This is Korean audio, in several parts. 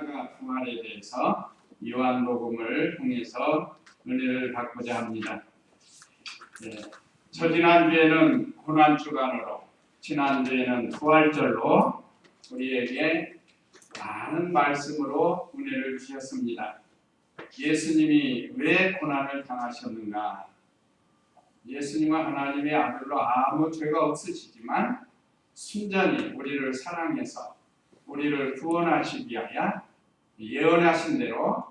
부활에 대해서 요한복음을 통해서 은혜를 받고자 합니다. 지난주에는 고난주간으로, 지난주에는 부활절로 우리에게 많은 말씀으로 은혜를 주셨습니다. 예수님이 왜 고난을 당하셨는가? 예수님은 하나님의 아들로 아무 죄가 없으시지만 순전히 우리를 사랑해서 우리를 구원하시기 위하여 예언하신 대로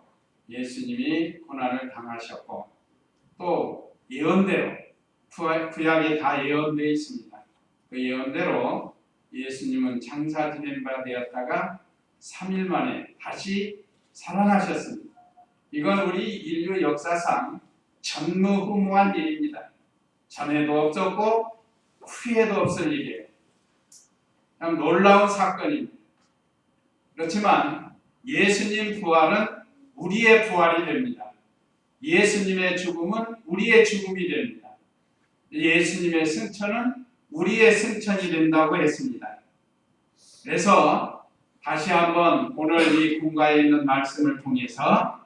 예수님이 고난을 당하셨고, 또 예언대로 구약에 다 예언되어 있습니다. 그 예언대로 예수님은 장사 지낸 바 되었다가 3일 만에 다시 살아나셨습니다. 이건 우리 인류 역사상 전무후무한 일입니다. 전에도 없었고 후에도 없을 일이에요. 참 놀라운 사건입니다. 그렇지만 예수님 부활은 우리의 부활이 됩니다. 예수님의 죽음은 우리의 죽음이 됩니다. 예수님의 승천은 우리의 승천이 된다고 했습니다. 그래서 다시 한번 오늘 이 본가에 있는 말씀을 통해서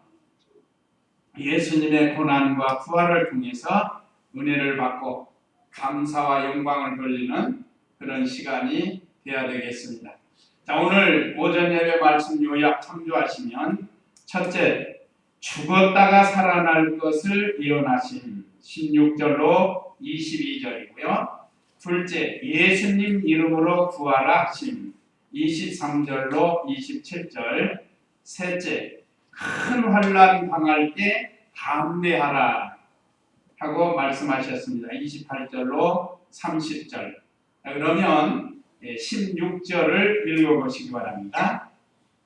예수님의 고난과 부활을 통해서 은혜를 받고 감사와 영광을 돌리는 그런 시간이 되어야 되겠습니다. 자, 오늘 오전 예배 말씀 요약 참조하시면, 첫째, 죽었다가 살아날 것을 예언하신 16절로 22절이고요. 둘째, 예수님 이름으로 구하라 하심 23절로 27절. 셋째, 큰 환난 당할 때 담대하라 하고 말씀하셨습니다. 28절로 30절. 그러면 16절을 읽어보시기 바랍니다.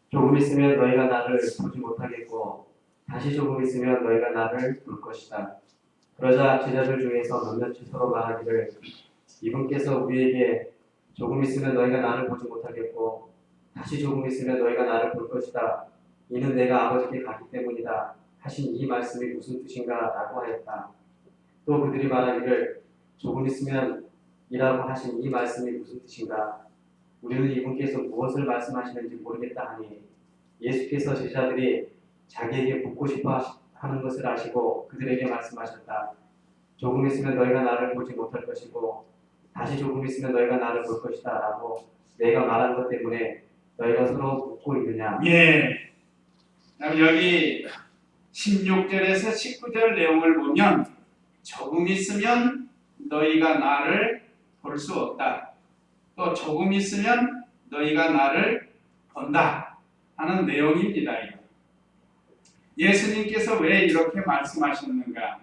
조금 있으면 너희가 나를 보지 못하겠고 다시 조금 있으면 너희가 나를 볼 것이다. 그러자 제자들 중에서 몇몇이 서로 말하기를, 이분께서 우리에게 조금 있으면 너희가 나를 보지 못하겠고 다시 조금 있으면 너희가 나를 볼 것이다, 이는 내가 아버지께 가기 때문이다 하신 이 말씀이 무슨 뜻인가 라고 하였다. 또 그들이 말하기를, 조금 있으면 이라고 하신 이 말씀이 무슨 뜻인가? 우리는 이분께서 무엇을 말씀하시는지 모르겠다 하니, 예수께서 제자들이 자기에게 묻고 싶어 하는 것을 아시고 그들에게 말씀하셨다. 조금 있으면 너희가 나를 보지 못할 것이고 다시 조금 있으면 너희가 나를 볼 것이다 라고 내가 말한 것 때문에 너희가 서로 묻고 있느냐? 예. 여기 16절에서 19절 내용을 보면, 조금 있으면 너희가 나를 볼 수 없다, 또 조금 있으면 너희가 나를 본다 하는 내용입니다. 예수님께서 왜 이렇게 말씀하셨는가?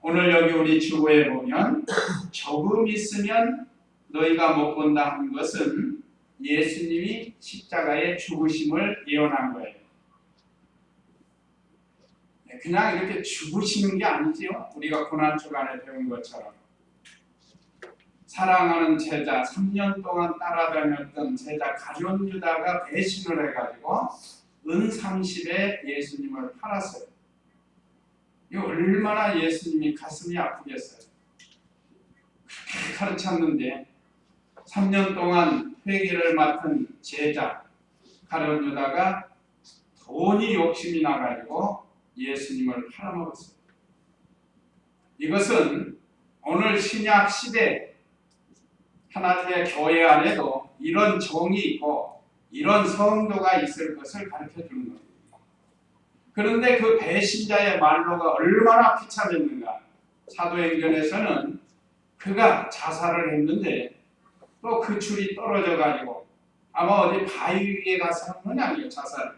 오늘 여기 우리 주보에 보면 조금 있으면 너희가 못 본다 하는 것은 예수님이 십자가의 죽으심을 예언한 거예요. 그냥 이렇게 죽으시는 게 아니지요. 우리가 고난주간에 배운 것처럼 사랑하는 제자, 3년 동안 따라다녔던 제자 가룟 유다가 배신을 해가지고 은 30에 예수님을 팔았어요. 이거 얼마나 예수님이 가슴이 아프겠어요. 그렇게 가르쳤는데 3년 동안 회개를 맡은 제자 가룟 유다가 돈이 욕심이 나가지고 예수님을 팔아먹었어요. 이것은 오늘 신약 시대 하나님의 교회 안에도 이런 종이 있고 이런 성도가 있을 것을 가르쳐주는 겁니다. 그런데 그 배신자의 말로가 얼마나 비참했는가. 사도행전에서는 그가 자살을 했는데 또 그 줄이 떨어져가지고 아마 어디 바위 위에 가서 한 건 아니에요. 자살을.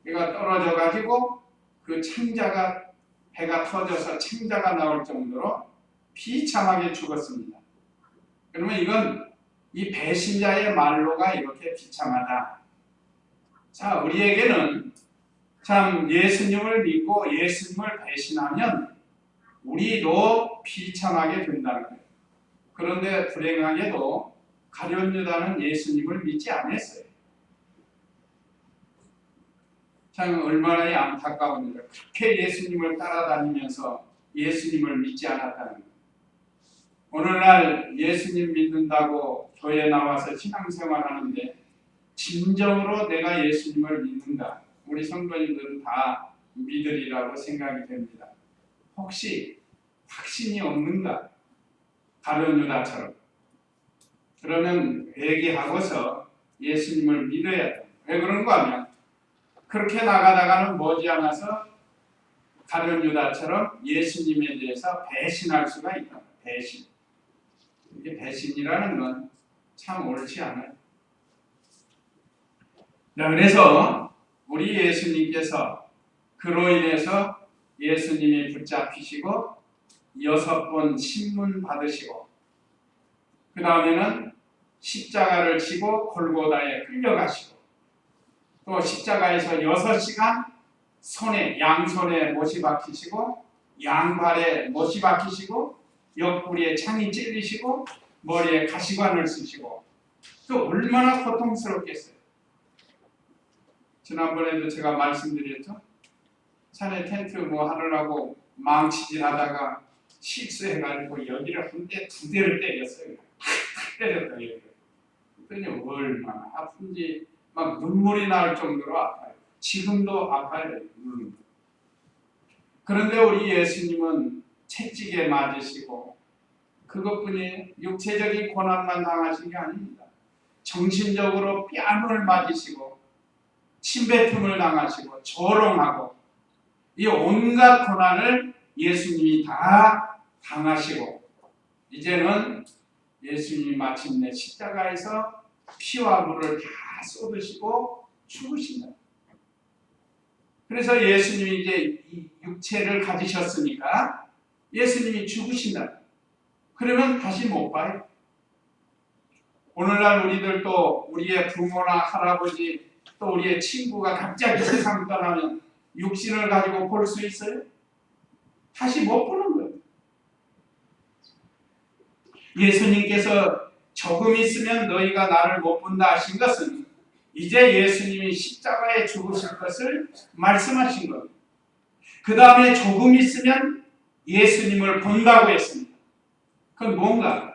그가 떨어져가지고 그 창자가, 배가 터져서 창자가 나올 정도로 비참하게 죽었습니다. 그러면 이건 이 배신자의 말로가 이렇게 비참하다. 자, 우리에게는 참 예수님을 믿고 예수님을 배신하면 우리도 비참하게 된다는 거예요. 그런데 불행하게도 가룟 유다는 예수님을 믿지 않았어요. 참 얼마나 안타까운 일이에요. 그렇게 예수님을 따라다니면서 예수님을 믿지 않았다는 거예요. 오늘날 예수님 믿는다고 교회 나와서 신앙생활 하는데 진정으로 내가 예수님을 믿는가? 우리 성도님들은 다 믿으리라고 생각이 됩니다. 혹시 확신이 없는가? 가룟 유다처럼. 그러면 회개하고서 예수님을 믿어야 돼. 왜 그런가 하면 그렇게 나가다가는 머지않아서 가룟 유다처럼 예수님에 대해서 배신할 수가 있다. 배신. 이게 배신이라는 건 참 옳지 않아요. 자, 그래서 우리 예수님께서 그로 인해서 예수님이 붙잡히시고 6번 신문 받으시고 그 다음에는 십자가를 지고 골고다에 끌려가시고 또 십자가에서 6시간 손에 양손에 못이 박히시고 양발에 못이 박히시고 옆구리에 창이 찔리시고 머리에 가시관을 쓰시고 또 얼마나 고통스럽겠어요. 지난번에도 제가 말씀드렸죠. 산에 텐트 뭐 하느라고 망치질 하다가 실수해가지고 여기를 한 대, 2대를 때렸어요. 때렸다 여기를. 그랬더니 얼마나 아픈지 막 눈물이 날 정도로 아파요. 지금도 아파요. 그런데 우리 예수님은 채찍에 맞으시고 그것뿐이에요. 육체적인 고난만 당하신 게 아닙니다. 정신적으로 뺨을 맞으시고 침뱉음을 당하시고 조롱하고 이 온갖 고난을 예수님이 다 당하시고 이제는 예수님이 마침내 십자가에서 피와 물을 다 쏟으시고 죽으신다. 그래서 예수님이 이제 이 육체를 가지셨으니까 예수님이 죽으신다. 그러면 다시 못 봐요. 오늘날 우리들도 우리의 부모나 할아버지 또 우리의 친구가 갑자기 세상 떠나면 육신을 가지고 볼 수 있어요? 다시 못 보는 거예요. 예수님께서 조금 있으면 너희가 나를 못 본다 하신 것은 이제 예수님이 십자가에 죽으실 것을 말씀하신 겁니다. 그 다음에 조금 있으면 예수님을 본다고 했습니다. 그건 뭔가?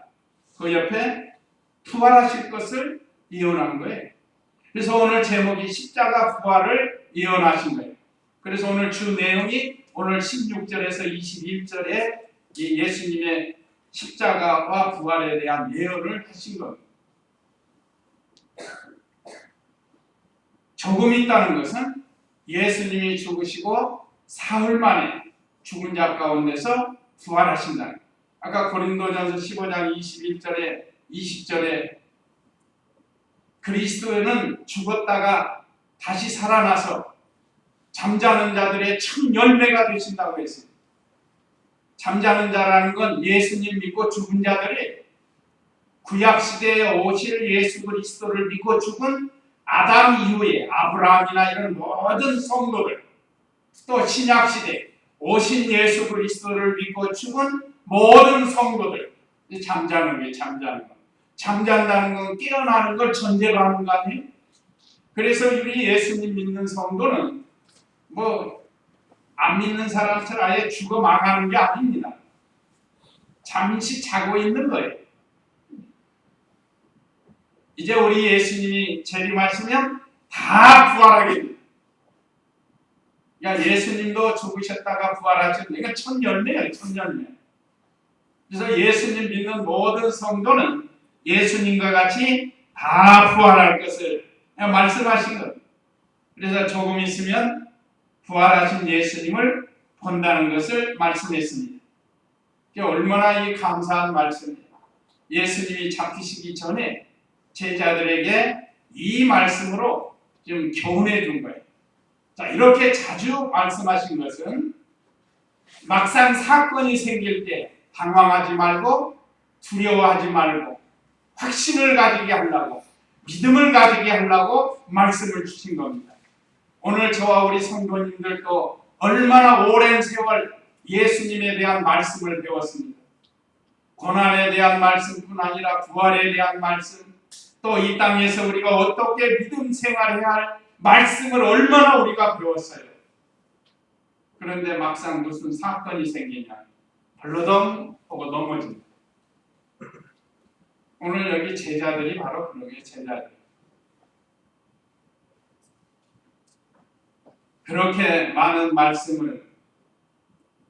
그 옆에 부활하실 것을 예언한 거예요. 그래서 오늘 제목이 십자가 부활을 예언하신 거예요. 그래서 오늘 주 내용이 오늘 16절에서 21절에 예수님의 십자가와 부활에 대한 예언을 하신 겁니다. 조금 있다는 것은 예수님이 죽으시고 사흘 만에 죽은 자 가운데서 부활하신다. 아까 고린도전서 15장 21절에 20절에 그리스도는 죽었다가 다시 살아나서 잠자는 자들의 첫 열매가 되신다고 했습니다. 잠자는 자라는 건 예수님 믿고 죽은 자들이 구약시대에 오실 예수 그리스도를 믿고 죽은 아담 이후에 아브라함이나 이런 모든 성도들 또 신약시대 오신 예수 그리스도를 믿고 죽은 모든 성도들 잠자는 게 잠자는 거. 잠잔다는 건 깨어나는 걸 전제로 하는 거 아니에요? 그래서 우리 예수님 믿는 성도는 뭐 안 믿는 사람처럼 아예 죽어 망하는 게 아닙니다. 잠시 자고 있는 거예요. 이제 우리 예수님이 재림하시면 다 부활하게 됩니다. 야, 예수님도 죽으셨다가 부활하셨는데 이건 첫 열매예요. 첫 열매. 그래서 예수님 믿는 모든 성도는 예수님과 같이 다 부활할 것을 말씀하신 것. 그래서 조금 있으면 부활하신 예수님을 본다는 것을 말씀했습니다. 얼마나 이 감사한 말씀이에요. 예수님이 잡히시기 전에 제자들에게 이 말씀으로 좀 교훈해 준 거예요. 자, 이렇게 자주 말씀하신 것은 막상 사건이 생길 때 당황하지 말고 두려워하지 말고 확신을 가지게 하려고 믿음을 가지게 하려고 말씀을 주신 겁니다. 오늘 저와 우리 성도님들도 얼마나 오랜 세월 예수님에 대한 말씀을 배웠습니다. 고난에 대한 말씀뿐 아니라 부활에 대한 말씀 또 이 땅에서 우리가 어떻게 믿음 생활해야 할 말씀을 얼마나 우리가 배웠어요. 그런데 막상 무슨 사건이 생기냐 벌러덩 하고 넘어집니다. 오늘 여기 제자들이 바로 그런 게 제자들. 그렇게 많은 말씀을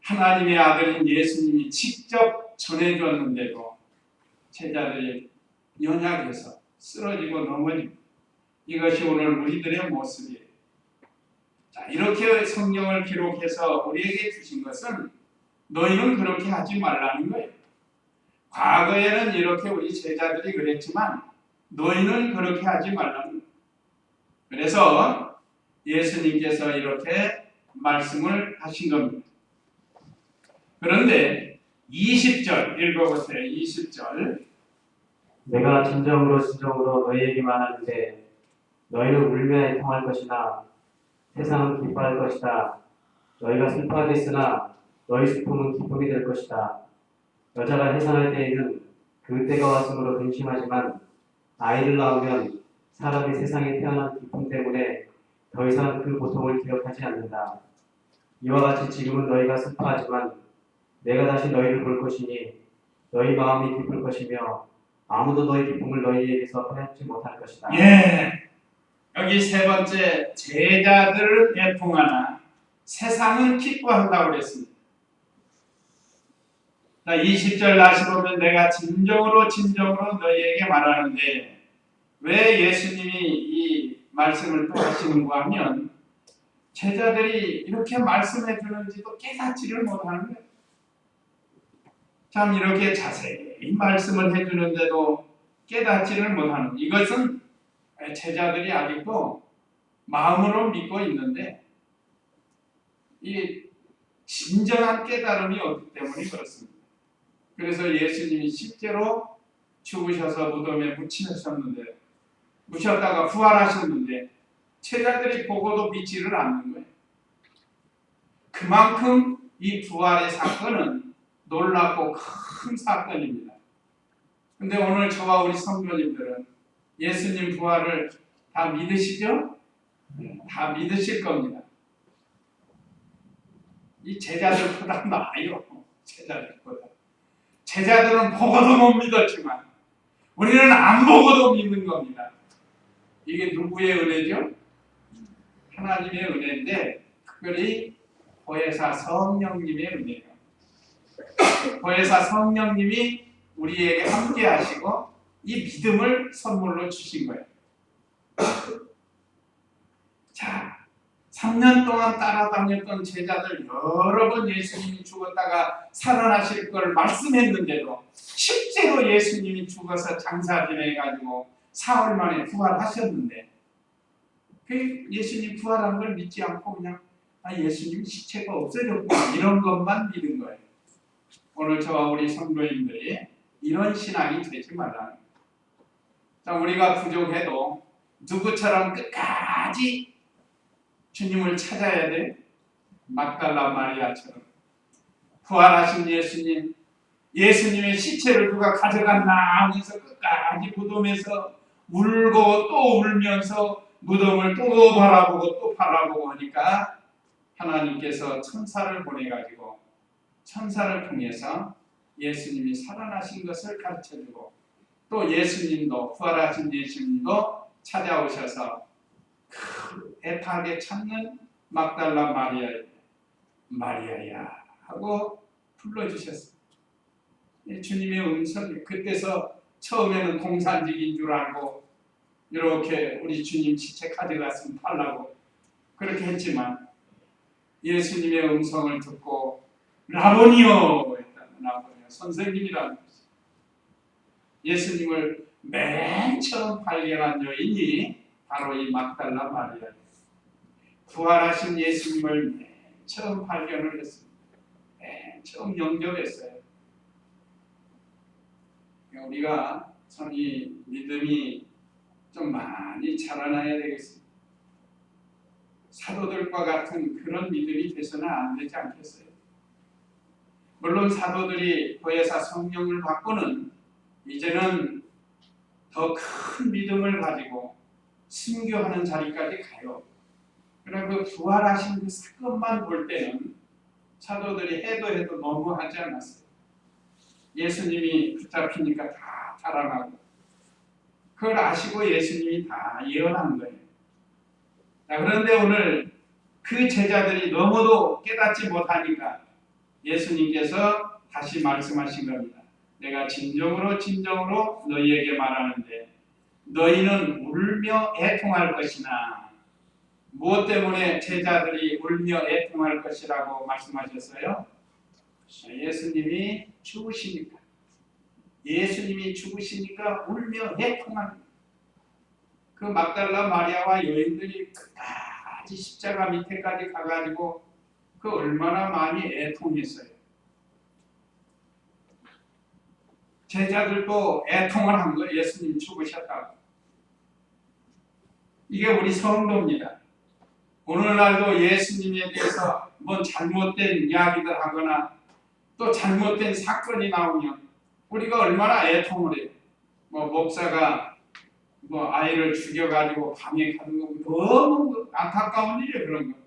하나님의 아들인 예수님이 직접 전해줬는데도 제자들이 연약해서 쓰러지고 넘어지고, 이것이 오늘 우리들의 모습이에요. 자, 이렇게 성경을 기록해서 우리에게 주신 것은 너희는 그렇게 하지 말라는 거예요. 과거에는 이렇게 우리 제자들이 그랬지만 너희는 그렇게 하지 말라는 거예요. 그래서 예수님께서 이렇게 말씀을 하신 겁니다. 그런데 20절 읽어보세요. 20절. 내가 진정으로 너희에게 말하는데 너희는 울며 애통할 것이나 세상은 기뻐할 것이다. 너희가 슬퍼하겠으나 너희 슬픔은 기쁨이 될 것이다. 여자가 해산할 때에는 그 때가 왔으므로 근심하지만 아이를 낳으면 사람이 세상에 태어난 기쁨 때문에 더 이상 그 고통을 기억하지 않는다. 이와 같이 지금은 너희가 슬퍼하지만 내가 다시 너희를 볼 것이니 너희 마음이 기쁠 것이며 아무도 너희 기쁨을 너희에게서 빼앗지 못할 것이다. 예, 여기 세 번째, 제자들은 애통하나 세상은 기뻐한다고 그랬습니다. 자, 20절 다시 보면 내가 진정으로 너희에게 말하는데, 왜 예수님이 이 말씀을 또 하시는가 하면 제자들이 이렇게 말씀해 주는지도 깨닫지를 못하는 거예요. 참 이렇게 자세히 말씀을 해주는데도 깨닫지를 못하는, 이것은 제자들이 아직도 마음으로 믿고 있는데 이 진정한 깨달음이 없기 때문에 그렇습니다. 그래서 예수님이 실제로 죽으셔서 무덤에 묻혔다가 부활하셨는데 제자들이 보고도 믿지를 않는 거예요. 그만큼 이 부활의 사건은 놀랍고 큰 사건입니다. 근데 오늘 저와 우리 성도님들은 예수님 부활을 다 믿으시죠? 다 믿으실 겁니다. 이 제자들보다 나아요. 제자들은 보고도 못 믿었지만 우리는 안 보고도 믿는 겁니다. 이게 누구의 은혜죠? 하나님의 은혜인데 특별히 보혜사 성령님의 은혜예요. 보혜사 성령님이 우리에게 함께 하시고 이 믿음을 선물로 주신 거예요. 자, 3년 동안 따라다녔던 제자들 여러 번 예수님이 죽었다가 살아나실 걸 말씀했는데도 실제로 예수님이 죽어서 장사 지내가지고 사흘 만에 부활하셨는데 그 예수님 부활한 걸 믿지 않고 그냥 예수님 시체가 없어졌구나 이런 것만 믿은 거예요. 오늘 저와 우리 성도님들이 이런 신앙이 되지 말라는 거예요. 자, 우리가 부족해도 누구처럼 끝까지 주님을 찾아야 돼. 막달라 마리아처럼 부활하신 예수님의 시체를 누가 가져갔나 하면서 끝까지 무덤에서 울고 또 울면서 무덤을 또 바라보고 또 바라보고 하니까 하나님께서 천사를 보내가지고 천사를 통해서 예수님이 살아나신 것을 가르쳐주고 또 예수님도 부활하신 예수님도 찾아오셔서 애타게 찾는 막달라 마리아야 하고 불러주셨어요. 주님의 음성이 그때서 처음에는 공산직인 줄 알고 이렇게 우리 주님 시체 가져갔으면 팔라고 그렇게 했지만 예수님의 음성을 듣고 라보니요 했다는 라보니요 선생님이라는 것이 예수님을 맨 처음 발견한 여인이 바로 이 막달라 마리아예요. 부활하신 예수님을 맨 처음 발견을 했습니다. 맨 처음 영접했어요. 우리가 참 이 믿음이 좀 많이 자라나야 되겠습니다. 사도들과 같은 그런 믿음이 돼서는 안 되지 않겠어요? 물론 사도들이 보혜사 성령을 받고는 이제는 더 큰 믿음을 가지고 순교하는 자리까지 가요. 그러나 그 부활하신 그 사건만 볼 때는 사도들이 해도 너무 하지 않았어요. 예수님이 붙잡히니까 다 달아나고 그걸 아시고 예수님이 다 예언한 거예요. 자, 그런데 오늘 그 그 제자들이 너무도 깨닫지 못하니까 예수님께서 다시 말씀하신 겁니다. 내가 진정으로 진정으로 너희에게 말하는데 너희는 울며 애통할 것이나. 무엇 때문에 제자들이 울며 애통할 것이라고 말씀하셨어요? 예수님이 죽으시니까. 예수님이 죽으시니까 울며 애통합니다. 그 막달라 마리아와 여인들이 끝까지 십자가 밑에까지 가가지고 그 얼마나 많이 애통했어요. 제자들도 애통을 한 거예요. 예수님 죽으셨다고. 이게 우리 성도입니다. 오늘날도 예수님에 대해서 뭐 잘못된 이야기들 하거나 또 잘못된 사건이 나오면 우리가 얼마나 애통을 해요. 뭐 목사가 뭐 아이를 죽여가지고 밤에 가는 거 너무 안타까운 일이에요. 그런 거.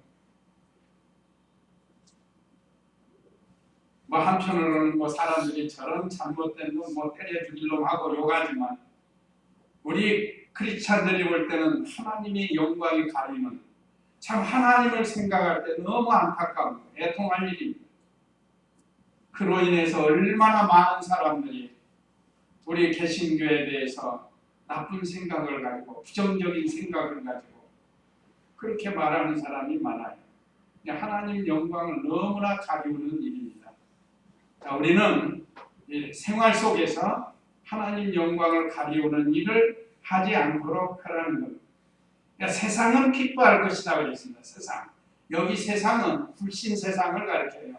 뭐 한편으로는 뭐 사람들이 저런 잘못된 놈 뭐 때려 죽일 놈 하고 욕하지만 우리 크리스찬들이 볼 때는 하나님의 영광이 가리는 참 하나님을 생각할 때 너무 안타까운 애통할 일입니다. 그로 인해서 얼마나 많은 사람들이 우리 개신교에 대해서 나쁜 생각을 가지고 부정적인 생각을 가지고 그렇게 말하는 사람이 많아요. 하나님 영광을 너무나 가리우는 일입니다. 자, 우리는 생활 속에서 하나님 영광을 가리우는 일을 하지 않도록 하라는 겁니다. 그러니까 세상은 기뻐할 것이다 그랬습니다. 세상. 여기 세상은 불신 세상을 가리켜요.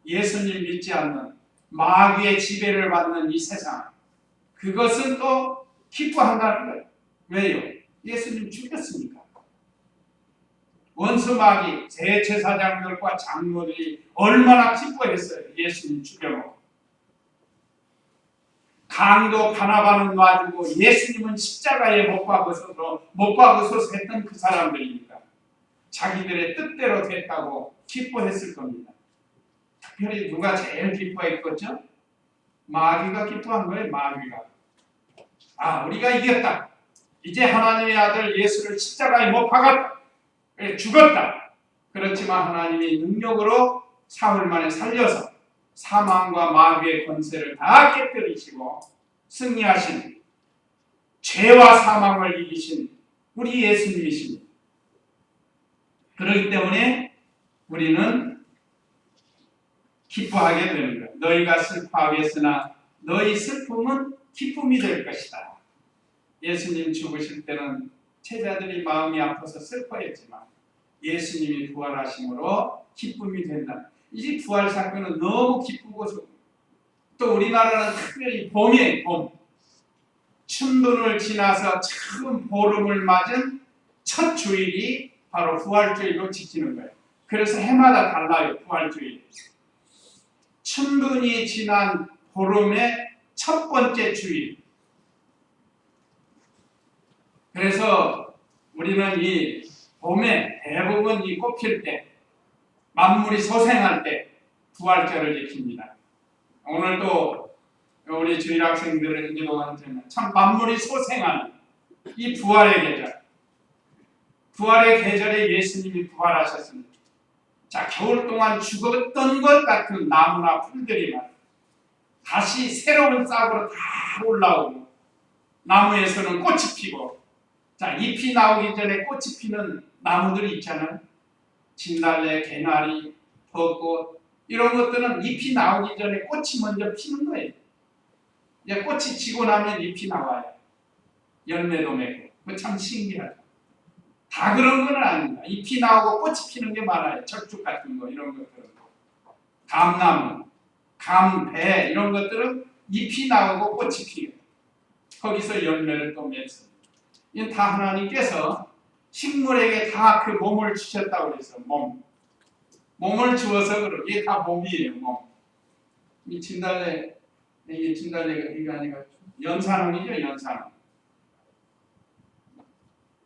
예수님 믿지 않는 마귀의 지배를 받는 이 세상. 그것은 또 기뻐한다는 거예요. 왜요? 예수님 죽였으니까. 원수 마귀, 대제사장들과 장로들이 얼마나 기뻐했어요. 예수님 죽여놓고. 강도 바나바는 놔주고 예수님은 십자가에 못 박으소서 했던 그 사람들이니까 자기들의 뜻대로 됐다고 기뻐했을 겁니다. 특별히 누가 제일 기뻐했겠죠? 마귀가 기뻐한 거예요. 마귀가. 아, 우리가 이겼다. 이제 하나님의 아들 예수를 십자가에 못 박았다. 죽었다. 그렇지만 하나님이 능력으로 사흘 만에 살려서 사망과 마귀의 권세를 다 깨뜨리시고 승리하신 죄와 사망을 이기신 우리 예수님이십니다. 그렇기 때문에 우리는 기뻐하게 되는 거예요. 너희가 슬퍼하겠으나 너희 슬픔은 기쁨이 될 것이다. 예수님 죽으실 때는 제자들이 마음이 아파서 슬퍼했지만 예수님이 부활하심으로 기쁨이 된다. 이 부활 사건은 너무 기쁘고 또 우리나라는 특별히 봄이에요. 봄. 춘분을 지나서 처음 보름을 맞은 첫 주일이 바로 부활주일로 지키는 거예요. 그래서 해마다 달라요. 부활주일. 춘분이 지난 보름의 첫 번째 주일. 그래서 우리는 이 봄에 대부분 이 꽃필 때 만물이 소생할 때 부활절을 지킵니다. 오늘도 우리 주일 학생들을 기도하는 참 만물이 소생하는 이 부활의 계절. 부활의 계절에 예수님이 부활하셨습니다. 자, 겨울 동안 죽었던 것 같은 나무나 풀들이 다시 새로운 싹으로 다 올라오고 나무에서는 꽃이 피고 자, 잎이 나오기 전에 꽃이 피는 나무들이 있잖아요. 진달래, 개나리, 벚꽃 이런 것들은 잎이 나오기 전에 꽃이 먼저 피는 거예요. 이제 꽃이 지고 나면 잎이 나와요. 열매도 맺고. 그거 참 신기하죠. 다 그런 건 아닙니다. 잎이 나오고 꽃이 피는 게 많아요. 철쭉 같은 거 이런 것들은. 감나무, 감배 이런 것들은 잎이 나오고 꽃이 피고 거기서 열매를 또 맺습니다. 이건 다 하나님께서 식물에게 다 그 몸을 주셨다고 그래서 몸을 주어서 그런 이게 다 몸이에요. 몸. 이 진달래 이게 진달래가 이게 아니라 연산홍이죠. 연산홍.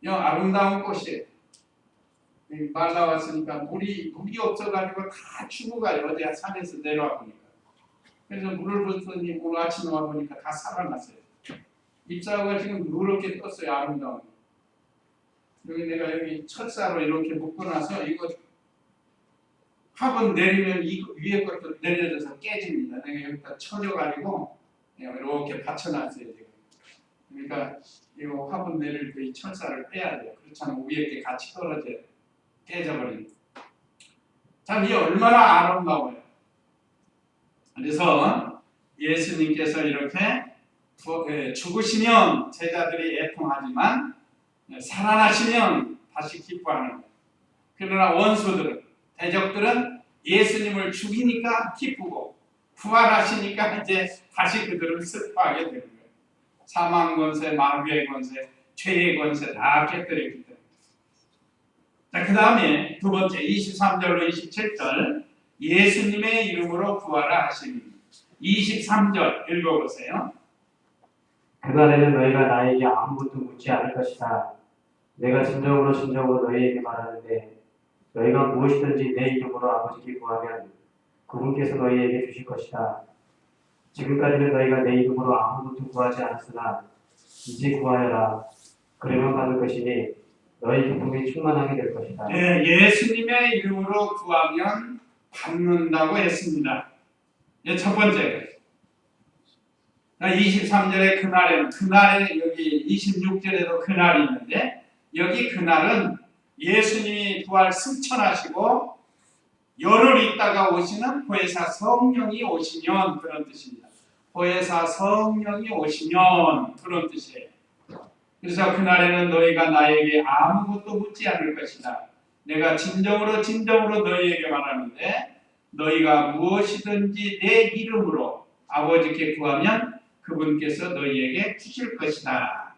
이 아름다운 꽃이에요. 말라왔으니까 물이 없어가지고 다 죽어가요. 어제 산에서 내려와 보니까. 그래서 물을 붓더니 오늘 아침에 와 보니까 다 살아났어요. 잎사귀가 지금 누렇게 떴어요. 아름다운. 여기 내가 여기 철사로 이렇게 묶어놔서 이거 화분 내리면 이 위에 것도 내려져서 깨집니다. 내가 여기다 쳐져가지고 이렇게 받쳐놨어요 지금. 그러니까 이 화분 내릴 때 이 철사를 빼야 돼요. 그렇잖아요. 위에 게 같이 떨어져요. 깨져버립니다. 참 이게 얼마나 아름다워요. 그래서 예수님께서 이렇게 죽으시면 제자들이 애통하지만 살아나시면 다시 기뻐하는 거예요. 그러나 원수들은, 대적들은 예수님을 죽이니까 기쁘고 부활하시니까 이제 다시 그들을 슬퍼하게 되는 거예요. 사망 권세, 마귀의 권세, 죄의 권세 다 깨뜨렸기 때문에. 자, 그 다음에 두 번째 23절로 27절 예수님의 이름으로 부활하시는 23절 읽어보세요. 그날에는 너희가 나에게 아무것도 묻지 않을 것이다. 내가 진정으로 너희에게 말하는데 너희가 무엇이든지 내 이름으로 아버지께 구하면 그분께서 너희에게 주실 것이다. 지금까지는 너희가 내 이름으로 아무것도 구하지 않았으나 이제 구하여라. 그러면 받을 것이니 너희 기쁨이 충만하게 될 것이다. 네, 예수님의 이름으로 구하면 받는다고 했습니다. 첫 번째 23절에 그날에 여기 26절에도 그날이 있는데 여기 그날은 예수님이 부활 승천하시고 열흘 있다가 오시는 보혜사 성령이 오시면 그런 뜻입니다. 보혜사 성령이 오시면 그런 뜻이에요. 그래서 그날에는 너희가 나에게 아무것도 묻지 않을 것이다. 내가 진정으로 너희에게 말하는데 너희가 무엇이든지 내 이름으로 아버지께 구하면 그분께서 너희에게 주실 것이다.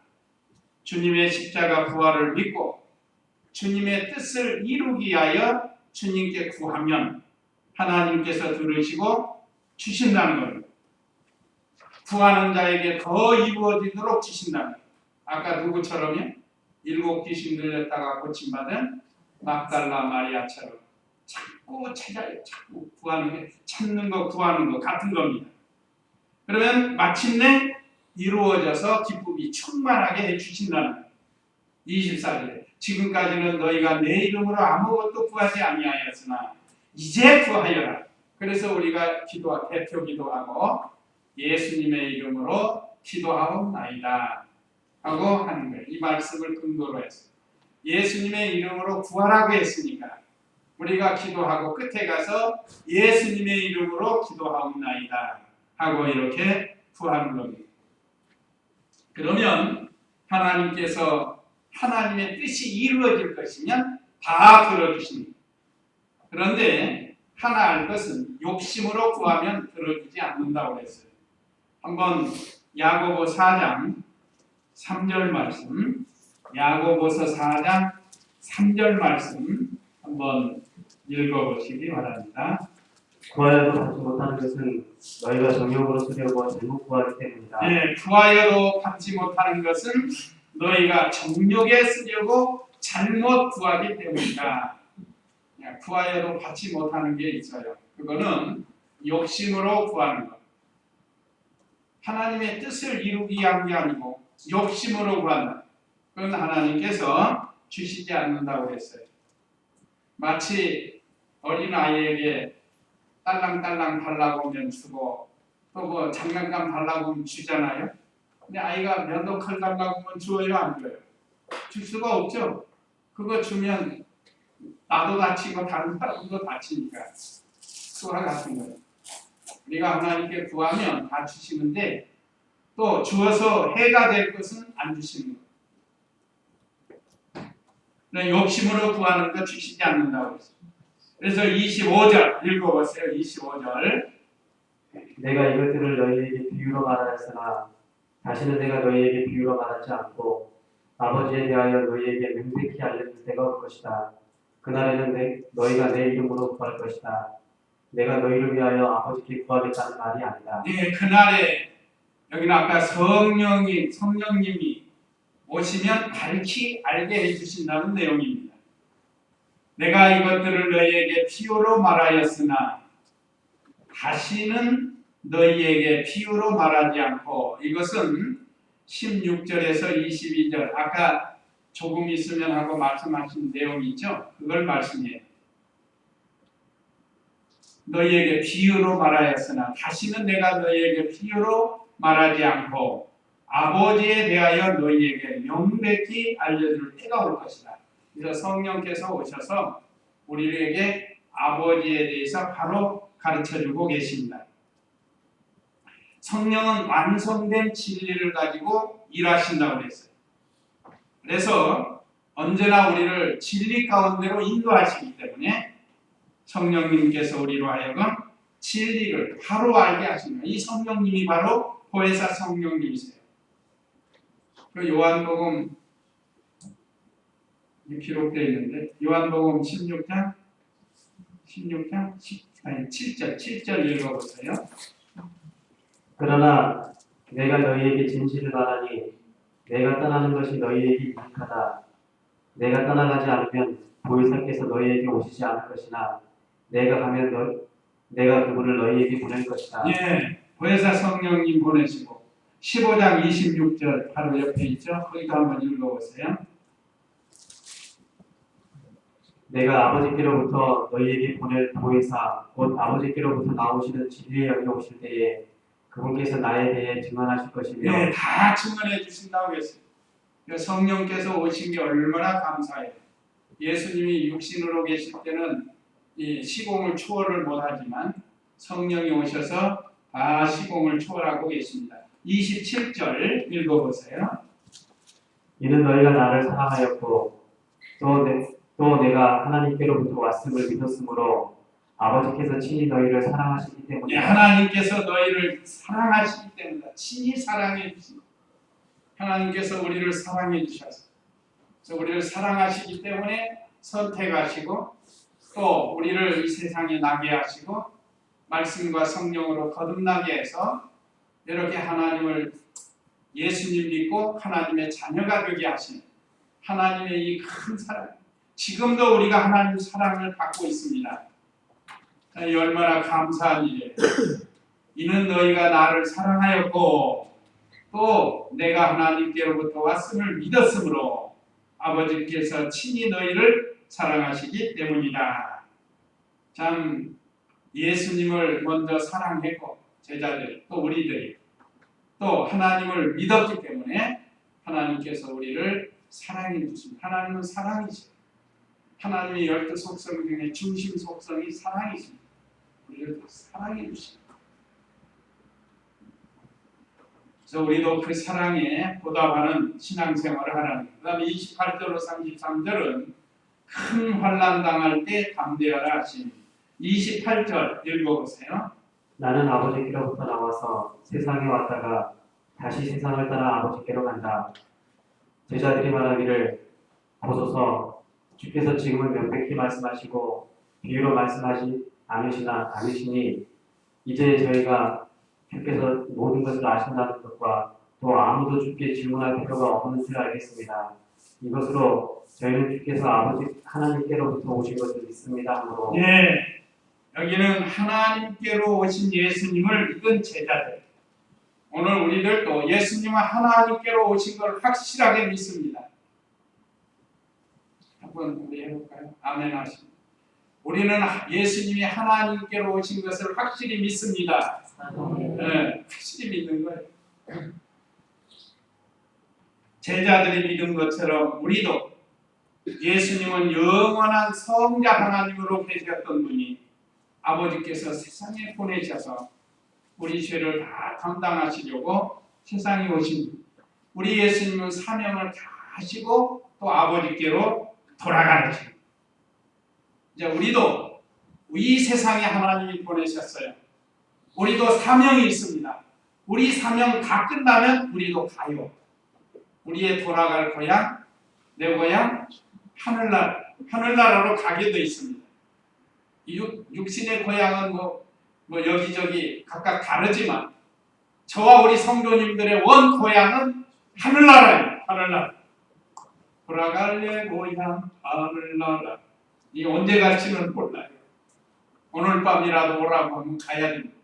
주님의 십자가 부활을 믿고 주님의 뜻을 이루기 위하여 주님께 구하면 하나님께서 들으시고 주신다는 겁니다. 구하는 자에게 더 이루어지도록 주신다는 겁니다. 아까 누구처럼요? 7 귀신 들렸다가 고침받은 막달라 마리아처럼 자꾸 찾아요. 자꾸 구하는 게 찾는 거 구하는 거 같은 겁니다. 그러면 마침내 이루어져서 기쁨이 충만하게 해주신다는 거예요. 24절에 지금까지는 너희가 내 이름으로 아무것도 구하지 아니하였으나 이제 구하여라. 그래서 우리가 대표 기도하고 예수님의 이름으로 기도하옵나이다 하고 하는 거예요. 이 말씀을 근거로 해서 예수님의 이름으로 구하라고 했으니까 우리가 기도하고 끝에 가서 예수님의 이름으로 기도하옵나이다 하고 이렇게 구하는 겁니다. 그러면 하나님께서 하나님의 뜻이 이루어질 것이면 다 들어주십니다. 그런데 하나 알 것은 욕심으로 구하면 들어주지 않는다고 했어요. 한번 야고보 4장 3절 말씀, 야고보서 4장 3절 말씀 한번 읽어보시기 바랍니다. 구하여도 받지 못하는 것은 너희가 정욕으로 쓰려고 잘못 구하기 때문이다. 네, 구하여도 받지 못하는 것은 너희가 정욕에 쓰려고 잘못 구하기 때문이다. 구하여도 받지 못하는 게 있어요. 그거는 욕심으로 구하는 것. 하나님의 뜻을 이루기 위한 게 아니고 욕심으로 구한다. 그건 하나님께서 주시지 않는다고 했어요. 마치 어린아이에게 딸랑딸랑 달라고 하면 주고 또 뭐 장난감 달라고 하면 주잖아요. 근데 아이가 면도칼 달라고 하면 줘요, 안 줘요? 줄 수가 없죠. 그거 주면 나도 다치고 다른 사람도 다치니까. 그와 같은 거예요. 우리가 하나님께 구하면 다 주시는데 또 주어서 해가 될 것은 안 주시는 거예요. 욕심으로 구하는 거 주시지 않는다고 했어요. 그래서 25절 읽어보세요. 25절 내가 이것들을 너희에게 비유로 말하였으나 다시는 내가 너희에게 비유로 말하지 않고 아버지에 대하여 너희에게 명백히 알려줄 때가 올 것이다. 그날에는 너희가 내 이름으로 구할 것이다. 내가 너희를 위하여 아버지께 구하겠다는 말이 아니다. 네, 그날에 여기는 아까 성령님이 오시면 밝히 알게 해주신다는 내용입니다. 내가 이것들을 너희에게 비유로 말하였으나 다시는 너희에게 비유로 말하지 않고, 이것은 16절에서 22절 아까 조금 있으면 하고 말씀하신 내용이 있죠. 그걸 말씀해요. 너희에게 비유로 말하였으나 다시는 내가 너희에게 비유로 말하지 않고 아버지에 대하여 너희에게 명백히 알려줄 때가 올 것이다. 그래서 성령께서 오셔서 우리에게 아버지에 대해서 바로 가르쳐주고 계십니다. 성령은 완성된 진리를 가지고 일하신다고 그랬어요. 그래서 언제나 우리를 진리 가운데로 인도하시기 때문에 성령님께서 우리로 하여금 진리를 바로 알게 하십니다. 이 성령님이 바로 보혜사 성령님이세요. 그 요한복음 기록되어 있는데 요한복음 16장 7절 읽어보세요. 그러나 내가 너희에게 진실을 말하니 내가 떠나는 것이 너희에게 유익하다. 내가 떠나가지 않으면 보혜사께서 너희에게 오시지 않을 것이나 내가 가면 내가 그분을 너희에게 보낼 것이다. 예, 보혜사 성령님 보내시고 15장 26절 바로 옆에 있죠. 거기도 한번 읽어보세요. 내가 아버지께로부터 너희에게 보낼 보혜사 곧 아버지께로부터 나오시는 진리의 영이 오실 때에 그분께서 나에 대해 증언하실 것이며 네, 다 증언해 주신다고 했어요. 성령께서 오신 게 얼마나 감사해요. 예수님이 육신으로 계실 때는 이 시공을 초월을 못하지만 성령이 오셔서 다 시공을 초월하고 계십니다. 27절 읽어보세요. 이는 너희가 나를 사랑하였고 또 내가 하나님께로부터 왔음을 믿었으므로 아버지께서 친히 너희를 사랑하시기 네, 때문에 하나님께서 너희를 사랑하시기 때문이다. 친히 사랑해 주십니다. 하나님께서 우리를 사랑해 주셔서 그래서 우리를 사랑하시기 때문에 선택하시고 또 우리를 이 세상에 나게 하시고 말씀과 성령으로 거듭나게 해서 이렇게 하나님을 예수님 믿고 하나님의 자녀가 되게 하시는 하나님의 이 큰 사랑. 지금도 우리가 하나님 사랑을 받고 있습니다. 이 얼마나 감사한 일이에요. 이는 너희가 나를 사랑하였고 또 내가 하나님께로부터 왔음을 믿었으므로 아버지께서 친히 너희를 사랑하시기 때문이다. 참 예수님을 먼저 사랑했고 제자들 또 우리들이 또 하나님을 믿었기 때문에 하나님께서 우리를 사랑해 주십니다. 하나님은 사랑이십니다. 하나님의 12속성 중에 중심 속성이 사랑이십니다. 우리를 사랑해 주십니다. 그래서 우리도 그 사랑에 보답하는 신앙생활을 하라는 거예요. 그 다음에 28절로 33절은 큰 환난 당할 때 담대하라 하십니다. 28절 읽어보세요. 나는 아버지께로부터 나와서 세상에 왔다가 다시 세상을 따라 아버지께로 간다. 제자들이 말하기를 보소서 주께서 지금은 명백히 말씀하시고 비유로 말씀하지 않으시니 이제 저희가 주께서 모든 것을 아신다는 것과 또 아무도 주께 질문할 필요가 없는 줄 알겠습니다. 이것으로 저희는 주께서 아버지 하나님께로부터 오신 것을 믿습니다 하므로 예, 여기는 하나님께로 오신 예수님을 믿은 제자들. 오늘 우리들도 예수님은 하나님께로 오신 걸 확실하게 믿습니다. 한번 우리 해볼까요? 아멘 하십니다. 우리는 예수님이 하나님께로 오신 것을 확실히 믿습니다. 네, 확실히 믿는 거예요. 제자들이 믿은 것처럼 우리도 예수님은 영원한 성자 하나님으로 계셨던 분이 아버지께서 세상에 보내셔서 우리 죄를 다 감당하시려고 세상에 오신 분. 우리 예수님은 사명을 다 하시고 또 아버지께로 돌아가는 분. 이제 우리도 이 세상에 하나님이 보내셨어요. 우리도 사명이 있습니다. 우리 사명 다 끝나면 우리도 가요. 우리의 돌아갈 고향, 내 고향, 하늘나라로 가게 돼 있습니다. 육신의 고향은 뭐 여기저기 각각 다르지만 저와 우리 성도님들의 원 고향은 하늘나라예요. 하늘나라. 돌아갈 내 고향 하늘나라. 이 언제 갈지는 몰라요. 오늘 밤이라도 오라고 하면 가야 됩니다.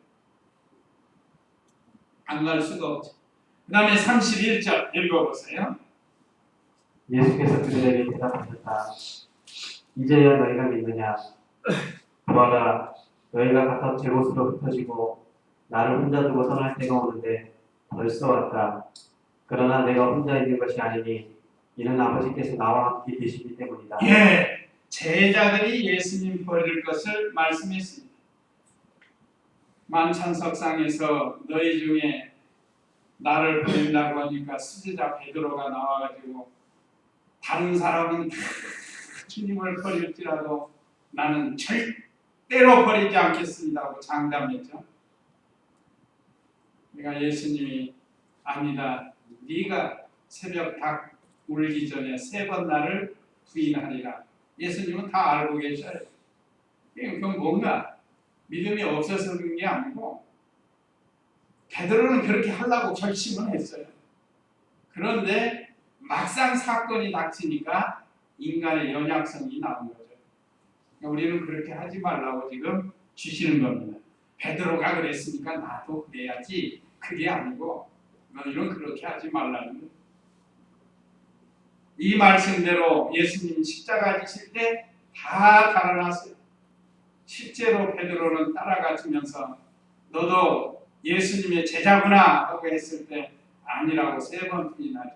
안 갈 수가 없죠. 그 다음에 31절 읽어보세요. 예수께서 그들에게 대답하셨다. 이제야 너희가 믿느냐? 보아라 너희가 각각 제 곳으로 흩어지고 나를 혼자 두고 떠날 때가 오는데 벌써 왔다. 그러나 내가 혼자 있는 것이 아니니 이는 아버지께서 나와 함께 계시기 때문이다. 예, 제자들이 예수님 버릴 것을 말씀했습니다. 만찬석상에서 너희 중에 나를 버린다고 하니까 수제자 베드로가 나와가지고 다른 사람은 다 주님을 버릴지라도 나는 절대로 버리지 않겠습니다 하고 장담했죠. 그러니까 예수님이 아니다. 네가 새벽 닭 울기 전에 3번 나를 부인하리라. 예수님은 다 알고 계셔요. 그건 뭔가 믿음이 없어서 그런 게 아니고 베드로는 그렇게 하려고 결심을 했어요. 그런데 막상 사건이 닥치니까 인간의 연약성이 나온 거죠. 그러니까 우리는 그렇게 하지 말라고 지금 주시는 겁니다. 베드로가 그랬으니까 나도 그래야지. 그게 아니고 너희는 그렇게 하지 말라는 거예요. 이 말씀대로 예수님이 십자가 지실 때 다 달아났어요. 실제로 베드로는 따라가주면서 너도 예수님의 제자구나 하고 했을 때 아니라고 3번 부인하죠.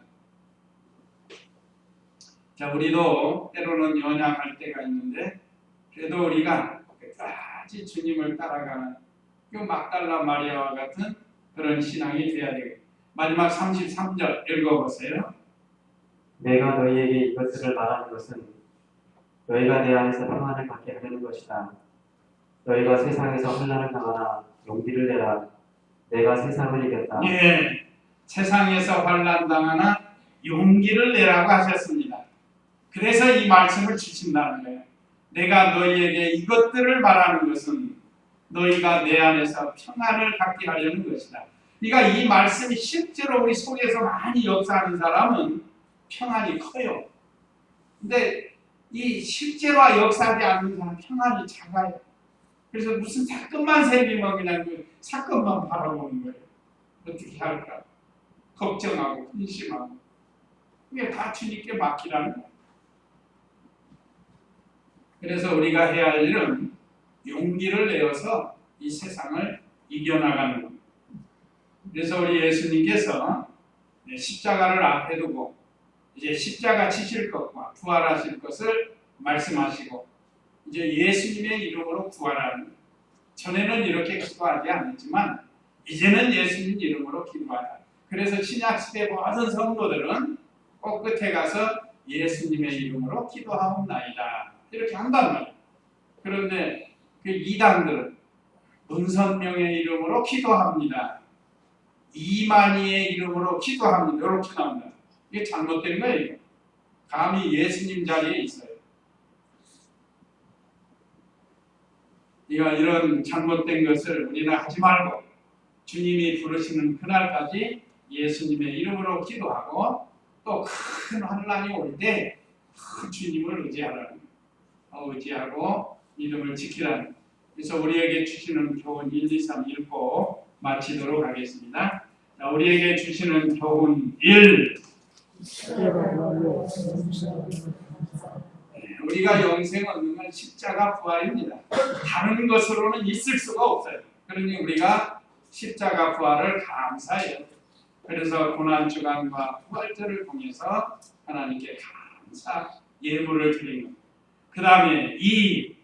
자, 우리도 때로는 연약할 때가 있는데 그래도 우리가 끝까지 주님을 따라가는 그 막달라 마리아와 같은 그런 신앙이 되어야 되겠습니다. 마지막 33절 읽어보세요. 내가 너희에게 이것들을 말하는 것은 너희가 내 안에서 평안을 갖게 하려는 것이다. 너희가 세상에서 환난을 당하나 용기를 내라. 내가 세상을 이겼다. 예, 세상에서 환난 당하나 용기를 내라고 하셨습니다. 그래서 이 말씀을 주신다는 거예요. 내가 너희에게 이것들을 말하는 것은 너희가 내 안에서 평안을 갖게 하려는 것이다. 그러니까 이 말씀이 실제로 우리 속에서 많이 역사하는 사람은 평안이 커요. 근데 이 실제로 역사하지 않는 사람은 평안이 작아요. 그래서 무슨 사건만 생기면 그냥 그 사건만 바라보는 거예요. 어떻게 할까? 걱정하고 근심하고. 그게 다 주님께 맡기라는 거예요. 그래서 우리가 해야 할 일은 용기를 내어서 이 세상을 이겨나가는 겁니다. 그래서 우리 예수님께서 십자가를 앞에 두고 이제 십자가 지실 것과 부활하실 것을 말씀하시고 이제 예수님의 이름으로 부활하는, 전에는 이렇게 기도하지 않았지만 이제는 예수님 이름으로 기도하라. 그래서 신약시대 모든 성도들은 꼭 끝에 가서 예수님의 이름으로 기도하옵나이다 이렇게 한단 말이에요. 그런데 그 이단들은 문선명의 이름으로 기도합니다. 이만희의 이름으로 기도합니다. 이렇게 나옵니다. 이게 잘못된 거예요. 감히 예수님 자리에 있어요. 이런 잘못된 것을 우리는 하지 말고 주님이 부르시는 그날까지 예수님의 이름으로 기도하고 또 큰 환난이 올 때 주님을 의지하고 믿음을 지키라는. 그래서 우리에게 주시는 교훈 1, 2, 3 읽고 마치도록 하겠습니다. 자, 우리에게 주시는 교훈 1. 우리가 영생 얻는 건 십자가 부활입니다. 다른 것으로는 있을 수가 없어요. 그러니 우리가 십자가 부활을 감사해요. 그래서 고난주간과 부활절을 통해서 하나님께 감사 예물을 드리는 겁니다. 그 다음에 2.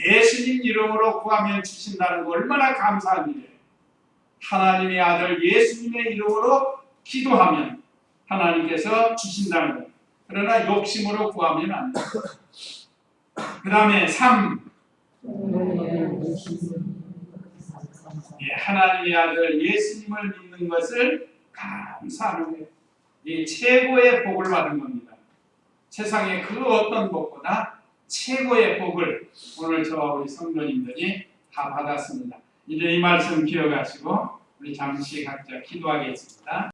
예수님 이름으로 구하면 주신다는 거 얼마나 감사한 일이에요. 하나님의 아들 예수님의 이름으로 기도하면 하나님께서 주신다는 거예요. 그러나 욕심으로 구하면 안 돼요. 그 다음에 3. 하나님의 아들 예수님을 믿는 것을 감사하는 거예요. 이 최고의 복을 받은 겁니다. 세상에 그 어떤 복보다 최고의 복을 오늘 저와 우리 성도님들이 다 받았습니다. 이제 이 말씀 기억하시고 우리 잠시 각자 기도하겠습니다.